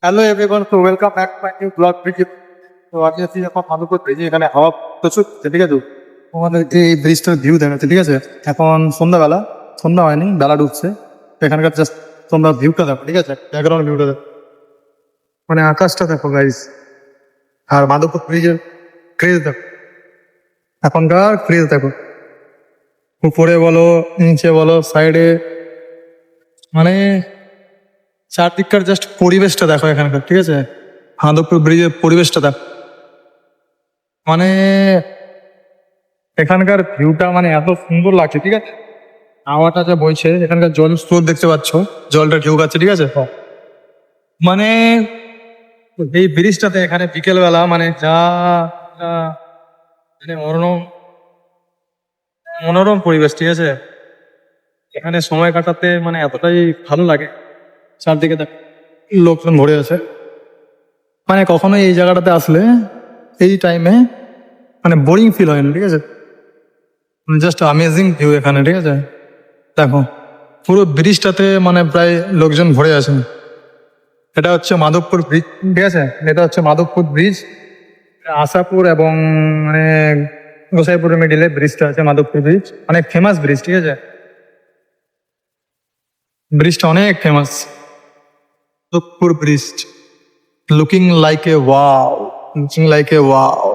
Hello everyone, তো welcome back to my new blog video. তো আজকে আছি এখন মাধবপুর ব্রিজে, এখানে হাওয়া প্রচুর দিচ্ছে, ঠিক আছে। তোমাদের যে এই ব্রিজটার ভিউ দেখাচ্ছে, ঠিক আছে। এখন সন্ধ্যাবেলা, সন্ধ্যা হয়নি, বেলা ডুবছে। তো এখানকার জাস্ট তোমরা ভিউটা দেখো, ঠিক আছে, ব্যাকগ্রাউন্ড ভিউটা দেখো, মানে আকাশটা দেখো গাইস। আর মাধবপুর ব্রিজের ক্রেজ দেখো, এখনকার ক্রেজ দেখো। উপরে বলো, নিচে বলো, সাইডে, মানে চারদিককার জাস্ট পরিবেশটা দেখো এখানকার, ঠিক আছে। মাধবপুর ব্রিজের পরিবেশটা দেখো, মানে এখানকার ভিউটা মানে এত সুন্দর লাগছে, ঠিক আছে। হাওয়াটা যা বইছে, এখানকার জল স্রোত দেখতে পাচ্ছ, জলটা ঢেউ খাচ্ছে, ঠিক আছে। মানে এই ব্রিজটাতে এখানে বিকেল বেলা মানে যা যা মানে মনোরম মনোরম পরিবেশ, ঠিক আছে। এখানে সময় কাটাতে মানে এতটাই ভালো লাগে। চারদিকে দেখ লোকজন ভরে আছে, মানে কখনো এই জায়গাটাতে আসলে এই টাইমে মানে বোরিং ফিল হয় না, ঠিক আছে। জাস্ট অ্যামেজিং ভিউ এখানে, ঠিক আছে। দেখো পুরো ব্রিজটাতে মানে প্রায় লোকজন ভরে আছেন। এটা হচ্ছে মাধবপুর ব্রিজ, ঠিক আছে। এটা হচ্ছে মাধবপুর ব্রিজ, আশাপুর এবং মানে গোসাইপুরের মিডিলে ব্রিজটা আছে। মাধবপুর ব্রিজ অনেক ফেমাস ব্রিজ, ঠিক আছে। ব্রিজটা অনেক famous, Madhabpur bridge. Looking like a wow, looking like a wow.